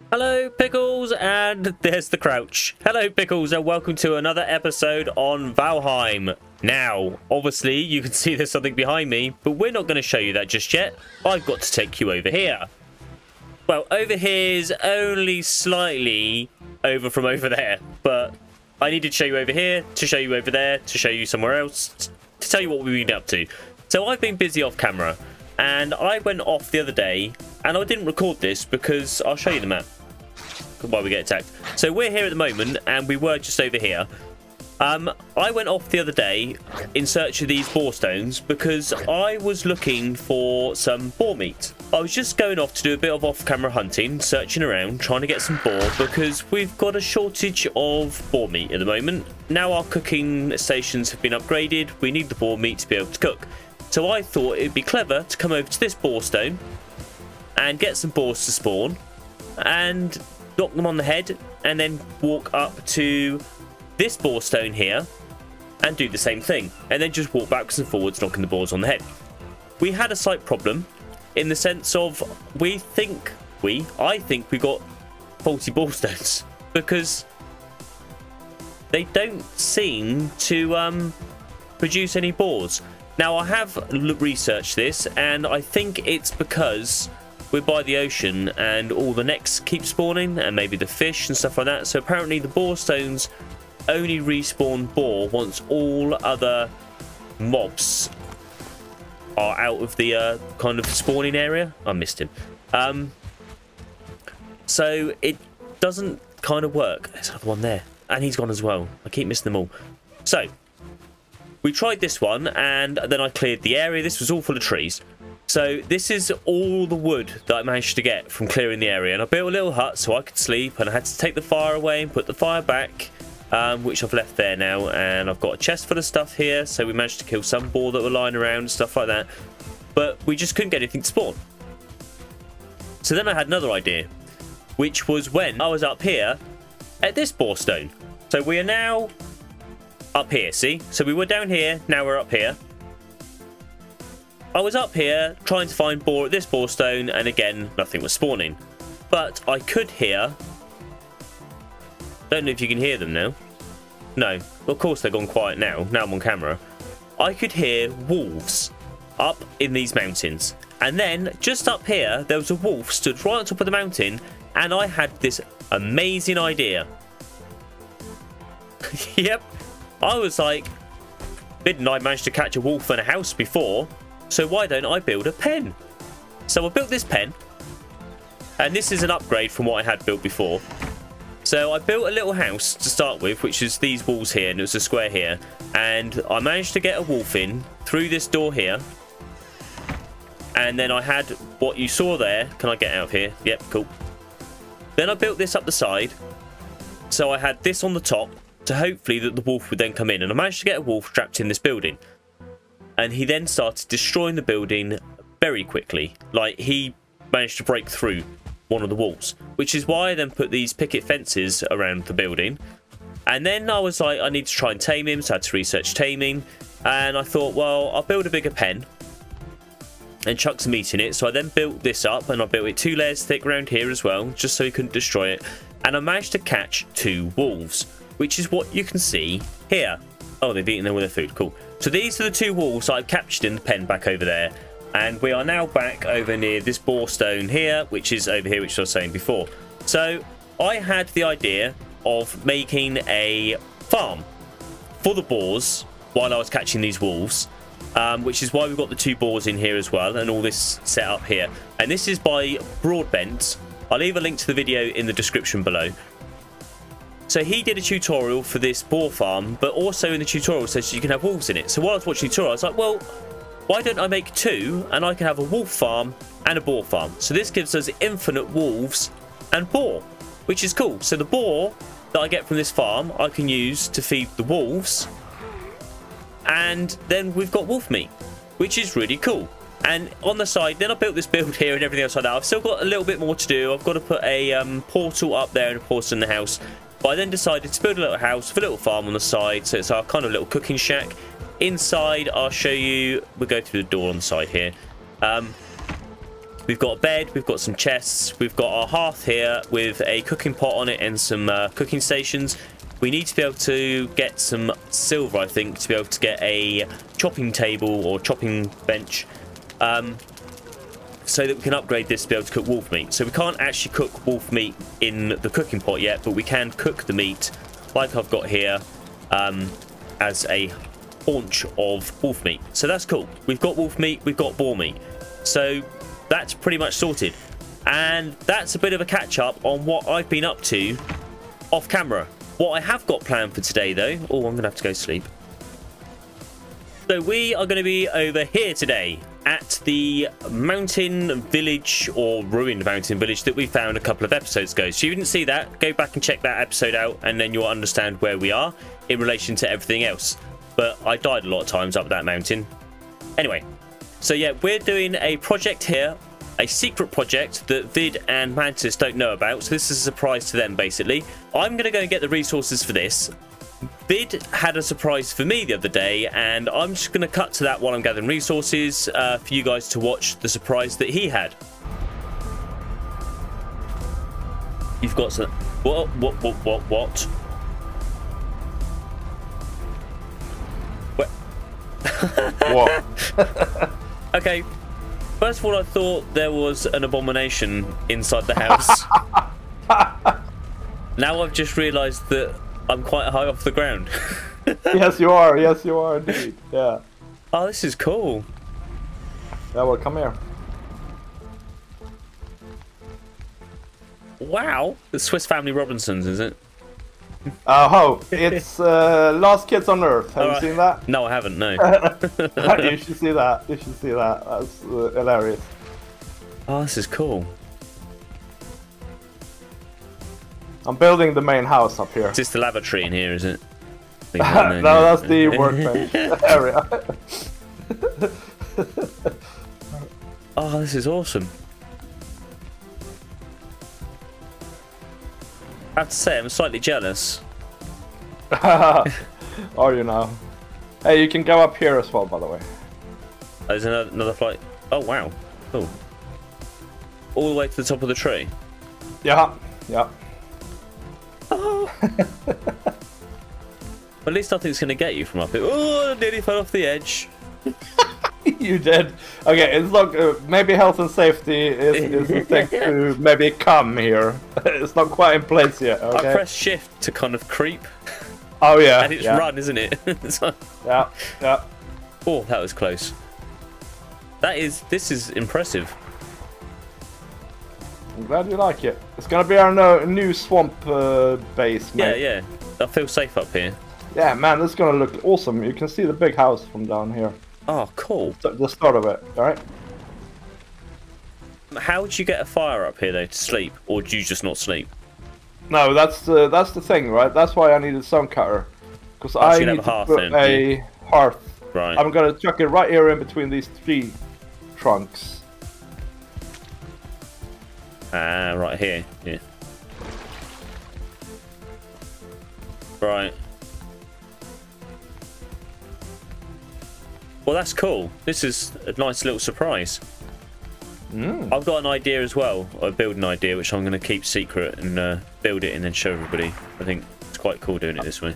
Hello Pickles, and there's the crouch. Hello Pickles, and welcome to another episode on Valheim. Now, obviously you can see there's something behind me, but we're not going to show you that just yet. I've got to take you over here. Well, over here is only slightly over from over there, but I needed to show you over here, to show you over there, to show you somewhere else, to tell you what we've been up to. So I've been busy off camera, and I went off the other day, and I didn't record this because I'll show you the map while we get attacked. So we're here at the moment, and we were just over here. I went off the other day in search of these boar stones because I was looking for some boar meat. I was just going off to do a bit of off-camera hunting, searching around, trying to get some boar because we've got a shortage of boar meat at the moment. Now our cooking stations have been upgraded, we need the boar meat to be able to cook. So I thought it'd be clever to come over to this boar stone and get some boars to spawn and knock them on the head, and then walk up to this boar stone here and do the same thing, and then just walk backwards and forwards knocking the boars on the head. We had a slight problem in the sense of I think we got faulty boar stones because they don't seem to produce any boars. Now I have researched this, and I think it's because we're by the ocean and all the necks keep spawning, and maybe the fish and stuff like that. So apparently the boar stones only respawn boar once all other mobs are out of the kind of spawning area. I missed him. So it doesn't kind of work. There's another one there, and he's gone as well. I keep missing them all. So we tried this one, and then I cleared the area. This was all full of trees. So this is all the wood that I managed to get from clearing the area, and I built a little hut so I could sleep, and I had to take the fire away and put the fire back, which I've left there now, and I've got a chest full of stuff here, so we managed to kill some boar that were lying around and stuff like that, but we just couldn't get anything to spawn. So then I had another idea, which was when I was up here at this boar stone. So we are now up here, see? So we were down here, now we're up here. I was up here trying to find boar at this boar stone, and again nothing was spawning, but I could hear, don't know if you can hear them now. No, of course they've gone quiet now I'm on camera. I could hear wolves up in these mountains, and then just up here there was a wolf stood right on top of the mountain, and I had this amazing idea. Yep, I was like, didn't I manage to catch a wolf in a house before? So why don't I build a pen? So I built this pen, and this is an upgrade from what I had built before. So I built a little house to start with, which is these walls here, and it was a square here, and I managed to get a wolf in through this door here, and then I had what you saw there. Can I get out of here? Yep, cool. Then I built this up the side, so I had this on the top to hopefully that the wolf would then come in, and I managed to get a wolf trapped in this building. And he then started destroying the building very quickly. Like, he managed to break through one of the walls, which is why I then put these picket fences around the building. And then I was like, I need to try and tame him, so I had to research taming. And I thought, well, I'll build a bigger pen and chuck some meat in it. So I then built this up, and I built it 2 layers thick around here as well, just so he couldn't destroy it. And I managed to catch 2 wolves, which is what you can see here. Oh, they've eaten all their food. Cool. So these are the 2 wolves I've captured in the pen back over there. And we are now back over near this boar stone here, which is over here, which I was saying before. So I had the idea of making a farm for the boars while I was catching these wolves, which is why we've got the 2 boars in here as well, and all this set up here. And this is by Broadbent. I'll leave a link to the video in the description below. So he did a tutorial for this boar farm, but also in the tutorial says you can have wolves in it. So while I was watching the tutorial, I was like, well, why don't I make 2 and I can have a wolf farm and a boar farm? So this gives us infinite wolves and boar, which is cool. So the boar that I get from this farm, I can use to feed the wolves, and then we've got wolf meat, which is really cool. And on the side, then I built this build here and everything else like that. I've still got a little bit more to do. I've got to put a portal up there and a portal in the house. But I then decided to build a little house with a little farm on the side, so it's our kind of little cooking shack. Inside, I'll show you. We'll go through the door on the side here. We've got a bed, we've got some chests, we've got our hearth here with a cooking pot on it and some cooking stations. We need to be able to get some silver, I think, to be able to get a chopping table or chopping bench, so that we can upgrade this to be able to cook wolf meat. So we can't actually cook wolf meat in the cooking pot yet, but we can cook the meat like I've got here as a haunch of wolf meat. So that's cool. We've got wolf meat, we've got boar meat. So that's pretty much sorted. And that's a bit of a catch up on what I've been up to off camera. What I have got planned for today though, oh, I'm gonna have to go sleep. So we are going to be over here today at the mountain village, or ruined mountain village, that we found a couple of episodes ago. So if you didn't see that, go back and check that episode out, and then you'll understand where we are in relation to everything else. But I died a lot of times up that mountain. Anyway, so yeah, we're doing a project here, a secret project that Vid and Mantis don't know about. So this is a surprise to them, basically. I'm going to go and get the resources for this. Vid had a surprise for me the other day, and I'm just going to cut to that while I'm gathering resources for you guys to watch the surprise that he had. You've got some... What? What? Okay. First of all, I thought there was an abomination inside the house. Now I've just realised that I'm quite high off the ground. Yes, you are. Yes, you are indeed. Yeah. Oh, this is cool. Yeah, well, come here. Wow. The Swiss Family Robinsons, is it? Oh, it's Last Kids on Earth. Have you seen that? No, I haven't, no. You should see that. You should see that. That's hilarious. Oh, this is cool. I'm building the main house up here. Is this the lavatory in here, is it? No, that's the workbench area. Oh, this is awesome. I have to say, I'm slightly jealous. Are you now? Hey, you can go up here as well, by the way. There's another flight. Oh, wow. Cool. All the way to the top of the tree? Yeah, yeah. Oh. At least nothing's going to get you from up here. Oh, I nearly fell off the edge. You did. Okay, it's not. Maybe health and safety is a thing to maybe come here. It's not quite in place yet. Okay? I press shift to kind of creep. Oh yeah. And it's run, isn't it? So... Yeah, yeah. Oh, that was close. This is impressive. I'm glad you like it. It's gonna be our new swamp base, mate. Yeah, yeah. I feel safe up here. Yeah, man, this is gonna look awesome. You can see the big house from down here. Oh, cool. The start of it, alright? How would you get a fire up here, though, to sleep? Or do you just not sleep? No, that's the thing, right? That's why I needed some cutter. Because I need to put a hearth. Right. I'm gonna chuck it right here in between these tree trunks. Ah, right here. Yeah. Right. Well, that's cool. This is a nice little surprise. I've got an idea as well, a building idea, which I'm going to keep secret and build it and then show everybody. I think it's quite cool doing it this way.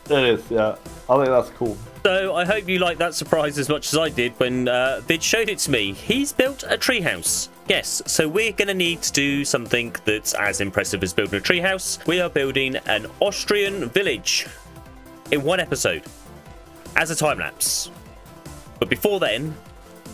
It is, yeah. I think that's cool. So I hope you liked that surprise as much as I did when Vid showed it to me. He's built a treehouse. Yes, so we're going to need to do something that's as impressive as building a treehouse. We are building an Austrian village in one episode as a time-lapse. But before then,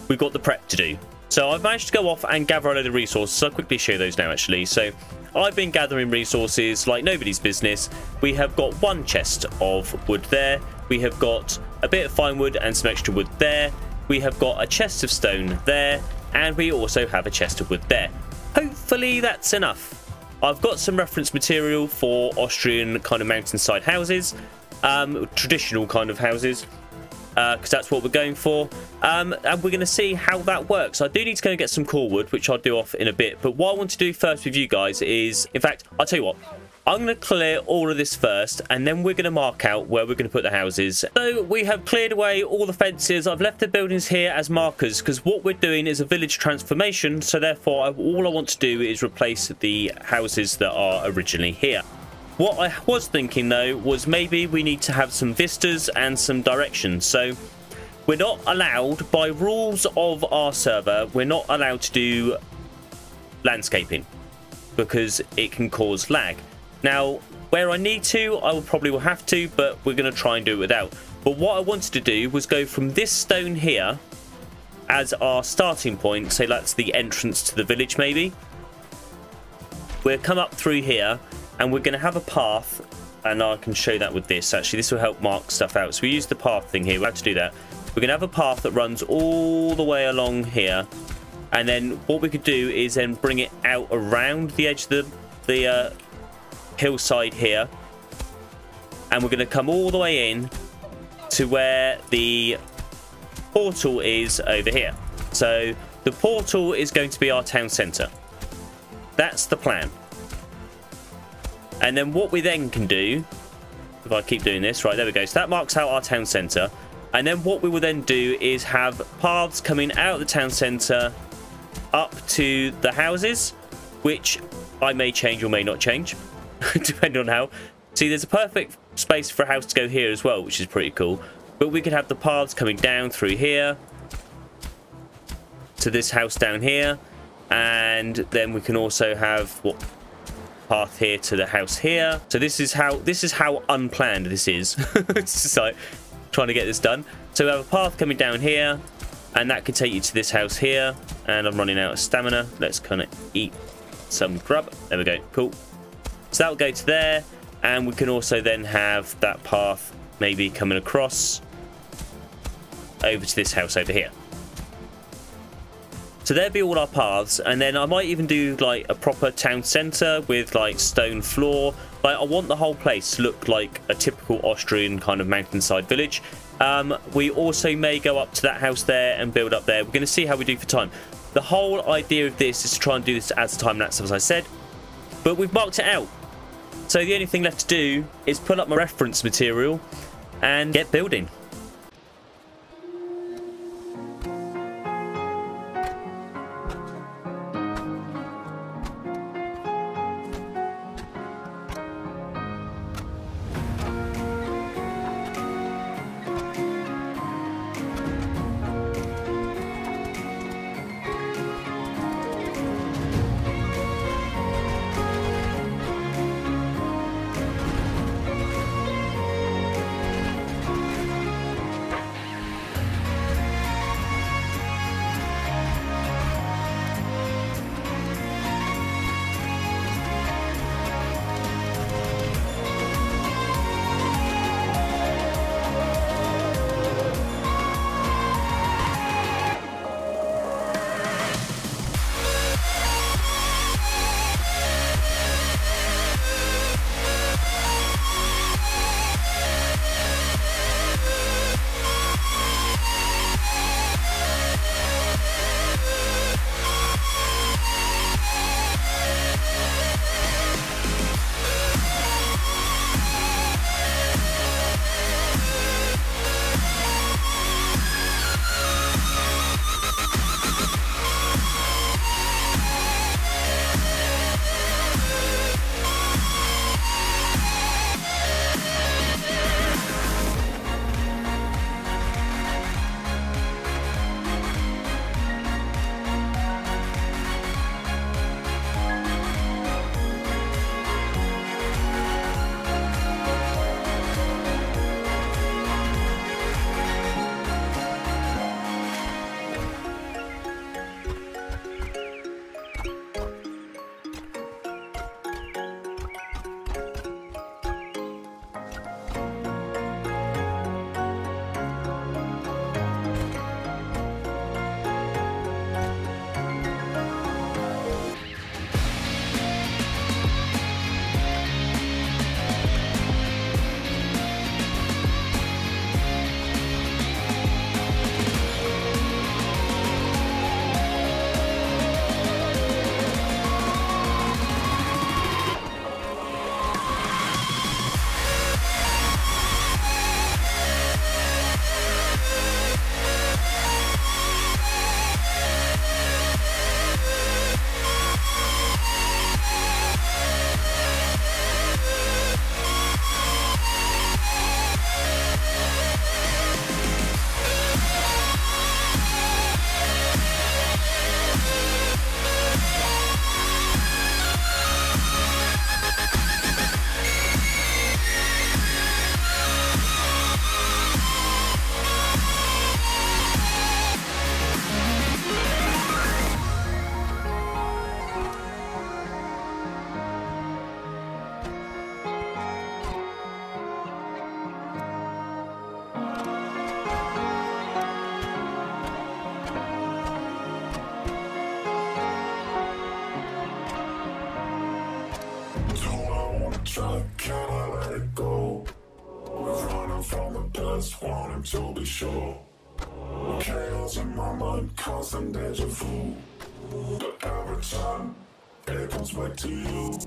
we've got the prep to do. So I've managed to go off and gather a load of resources. I'll quickly show those now, actually. So I've been gathering resources like nobody's business. We have got one chest of wood there. We have got a bit of fine wood and some extra wood there. We have got a chest of stone there. And we also have a chest of wood there. Hopefully that's enough. I've got some reference material for Austrian kind of mountainside houses. Traditional kind of houses. Because that's what we're going for. And we're going to see how that works. I do need to go and get some core wood, which I'll do off in a bit. But what I want to do first with you guys is, in fact, I'll tell you what. I'm going to clear all of this first, and then we're going to mark out where we're going to put the houses. So we have cleared away all the fences. I've left the buildings here as markers because what we're doing is a village transformation. So therefore, all I want to do is replace the houses that are originally here. What I was thinking, though, was maybe we need to have some vistas and some directions. So we're not allowed, by rules of our server, we're not allowed to do landscaping because it can cause lag. Now, where I need to, I probably will have to, but we're going to try and do it without. But what I wanted to do was go from this stone here as our starting point. So that's the entrance to the village, maybe. We'll come up through here, and we're going to have a path, and I can show that with this. Actually, this will help mark stuff out. So we use the path thing here. We'll have to do that. We're going to have a path that runs all the way along here. And then what we could do is then bring it out around the edge of the hillside here, and we're going to come all the way in to where the portal is over here. So the portal is going to be our town centre. That's the plan. And then what we then can do, if I keep doing this, right, there we go. So that marks out our town centre. And then what we will then do is have paths coming out of the town centre up to the houses, which I may change or may not change. Depending on how. See, there's a perfect space for a house to go here as well, which is pretty cool. But we could have the paths coming down through here to this house down here, and then we can also have what path here to the house here. So this is how unplanned this is. It's just like trying to get this done. So we have a path coming down here, and that could take you to this house here. And I'm running out of stamina. Let's kind of eat some grub. There we go. Cool. So that will go to there, and we can also then have that path maybe coming across over to this house over here. So there'll be all our paths, and then I might even do like a proper town centre with like stone floor. Like I want the whole place to look like a typical Austrian kind of mountainside village. We also may go up to that house there and build up there. We're going to see how we do for time. The whole idea of this is to try and do this as a time lapse, as I said, but we've marked it out. So the only thing left to do is pull up my reference material and get building. best, wanting to be sure. Chaos in my mind, constant deja vu. But every time, it comes back to you.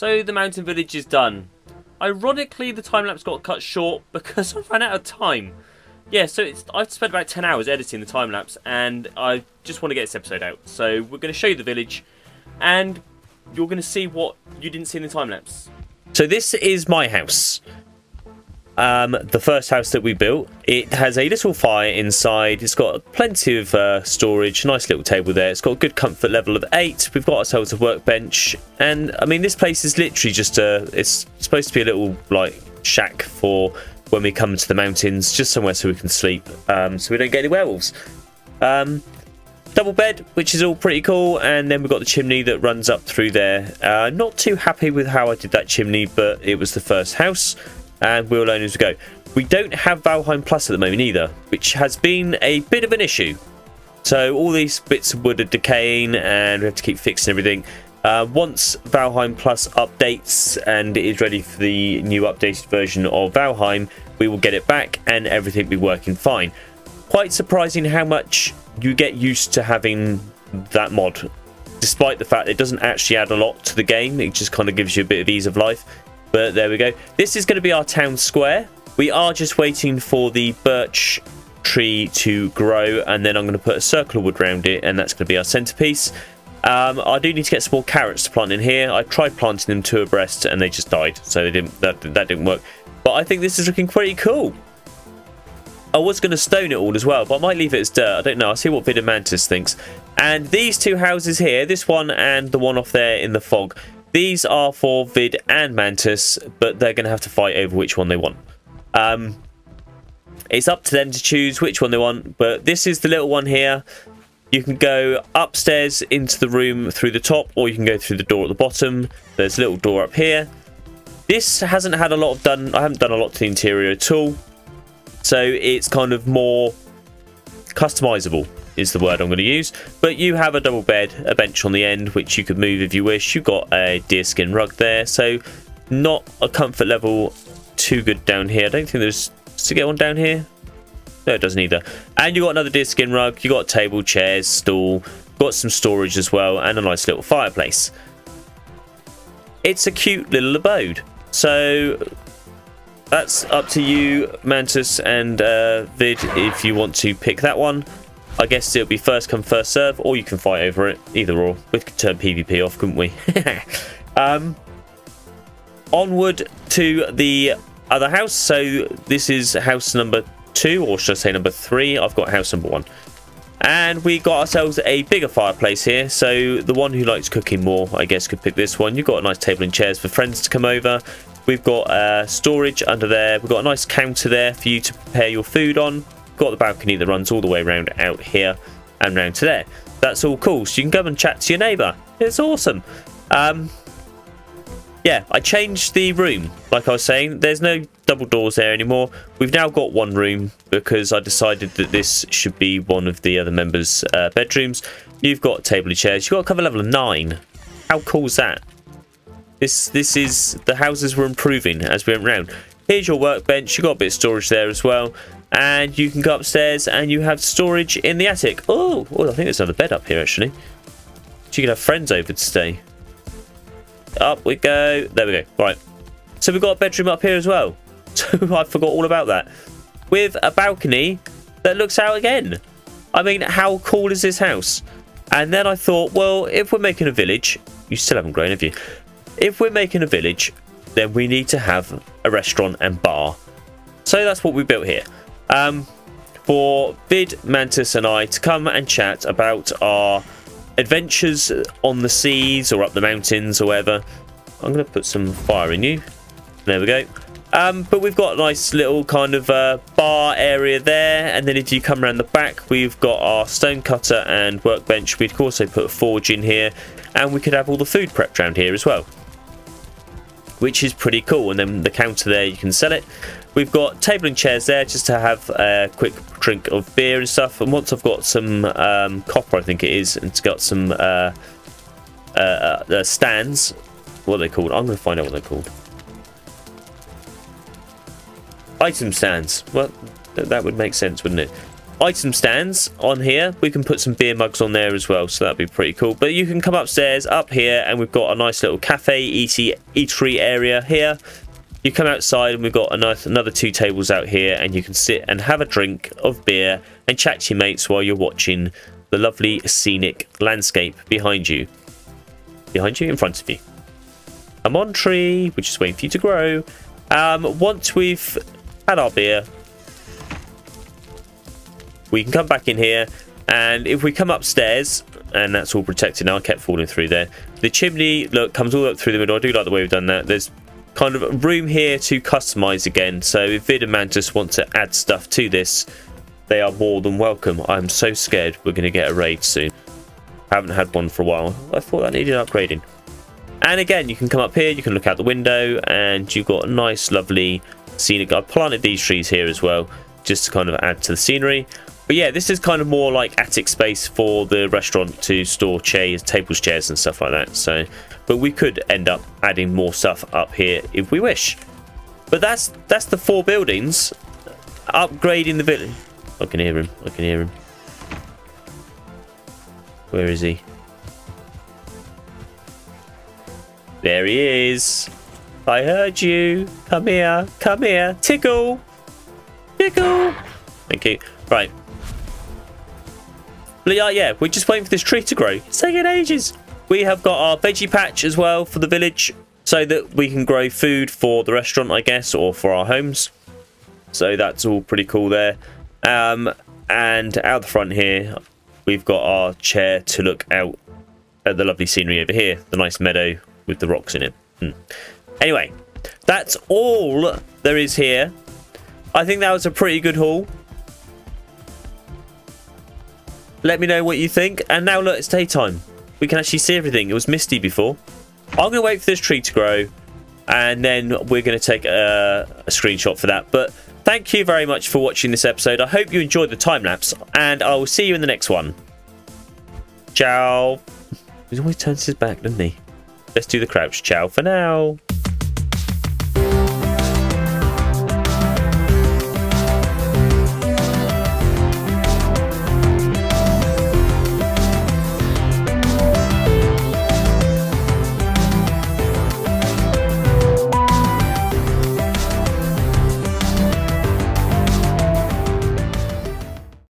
So the mountain village is done. Ironically, the time lapse got cut short because I ran out of time. Yeah, so I've spent about 10 hours editing the time lapse, and I just want to get this episode out. So we're going to show you the village, and you're going to see what you didn't see in the time lapse. So this is my house. The first house that we built. It has a little fire inside. It's got plenty of storage. Nice little table there. It's got a good comfort level of 8. We've got ourselves a workbench, and I mean, this place is literally just it's supposed to be a little like shack for when we come to the mountains, just somewhere so we can sleep, so we don't get any werewolves. Double bed, which is all pretty cool, and then we've got the chimney that runs up through there. Not too happy with how I did that chimney, but it was the first house, and we'll learn as we go. We don't have Valheim Plus at the moment either, which has been a bit of an issue. So all these bits of wood are decaying, and we have to keep fixing everything. Once Valheim Plus updates and it is ready for the new updated version of Valheim, we will get it back and everything will be working fine. Quite surprising how much you get used to having that mod, despite the fact it doesn't actually add a lot to the game. It just kind of gives you a bit of ease of life. But there we go. This is going to be our town square. We are just waiting for the birch tree to grow, and then I'm going to put a circle of wood around it, and that's going to be our centerpiece. I do need to get some more carrots to plant in here. I tried planting them 2 abreast and they just died, so that didn't work. But I think this is looking pretty cool. I was going to stone it all as well, but I might leave it as dirt. I don't know. I'll see what Vid and Mantis thinks. And these 2 houses here, this one and the one off there in the fog, these are for Vid and Mantis, but they're going to have to fight over which one they want. It's up to them to choose which one they want, but this is the little one here. You can go upstairs into the room through the top, or you can go through the door at the bottom. There's a little door up here. This hasn't had a lot of I haven't done a lot to the interior at all. So it's kind of more customizable is the word I'm going to use. But you have a double bed, a bench on the end, which you could move if you wish. You've got a deerskin rug there. So not a comfort level too good down here. I don't think there's to get one down here. No, it doesn't either. And you got another deerskin rug. You got table, chairs, stool. Got some storage as well, and a nice little fireplace. It's a cute little abode. So that's up to you, Mantis and Vid, if you want to pick that one. I guess it'll be first come first serve, or you can fight over it. Either or. We could turn PvP off, couldn't we? Onward to the other house. So this is house number 2, or should I say number 3. I've got house number 1, and we got ourselves a bigger fireplace here. So the one who likes cooking more, I guess, could pick this one. You've got a nice table and chairs for friends to come over. We've got storage under there. We've got a nice counter there for you to prepare your food on. Got the balcony that runs all the way around out here and round to there. That's all cool, so you can go and chat to your neighbour. It's awesome. Yeah, I changed the room, like I was saying. There's no double doors there anymore. We've now got one room because I decided that this should be one of the other members' bedrooms. You've got a table and chairs. You've got a cover level of 9. How cool is that? This is... The houses were improving as we went round. Here's your workbench. You've got a bit of storage there as well. And you can go upstairs and you have storage in the attic. Oh, I think there's another bed up here, actually. So you can have friends over to stay. Up we go. There we go. Right. So we've got a bedroom up here as well. So I forgot all about that. With a balcony that looks out again. I mean, how cool is this house? And then I thought, well, if we're making a village... You still haven't grown, have you? If we're making a village, then we need to have a restaurant and bar. So that's what we built here. For Vid, Mantis and I to come and chat about our adventures on the seas or up the mountains or wherever. I'm going to put some fire in you. There we go. But we've got a nice little kind of bar area there, and then if you come around the back, we've got our stone cutter and workbench. We could also put a forge in here, and we could have all the food prepped around here as well, which is pretty cool. And then the counter there, you can sell it. We've got table and chairs there just to have a quick drink of beer and stuff. And once I've got some copper, I think it is, and it's got some stands. What are they called? I'm going to find out what they're called. Item stands. Well, that would make sense, wouldn't it? item stands on here. We can put some beer mugs on there as well, so that'd be pretty cool. But you can come upstairs up here, and we've got a nice little cafe eatery area here. You come outside, and we've got another 2 tables out here, and you can sit and have a drink of beer and chat to your mates while you're watching the lovely scenic landscape behind you. Behind you, in front of you. A mon tree, which is waiting for you to grow. Once we've had our beer, we can come back in here, and if we come upstairs, and that's all protected now, I kept falling through there. The chimney, look, comes all up through the middle. I do like the way we've done that. There's kind of room here to customize again, so if Vid and Mantis want to add stuff to this, they are more than welcome. I'm so scared we're going to get a raid soon. I haven't had one for a while. I thought that needed upgrading. And again, you can come up here, you can look out the window, and you've got a nice, lovely scenic. I've planted these trees here as well, just to kind of add to the scenery. But yeah, this is kind of more like attic space for the restaurant to store chairs, tables, chairs, and stuff like that. So, but we could end up adding more stuff up here if we wish. But that's the 4 buildings. Upgrading the village. I can hear him. I can hear him. Where is he? There he is. I heard you. Come here. Come here. Tickle. Tickle. Thank you. Right. But yeah, we're just waiting for this tree to grow. It's taking ages. We have got our veggie patch as well for the village, so that we can grow food for the restaurant, I guess, or for our homes. So that's all pretty cool there. And out the front here, we've got our chair to look out at the lovely scenery over here. The nice meadow with the rocks in it. Anyway, that's all there is here. I think that was a pretty good haul. Let me know what you think. And now look, it's daytime. We can actually see everything. It was misty before. I'm going to wait for this tree to grow, and then we're going to take a screenshot for that. But thank you very much for watching this episode. I hope you enjoyed the time lapse, and I will see you in the next one. Ciao. He always turns his back, doesn't he? Let's do the crouch. Ciao for now.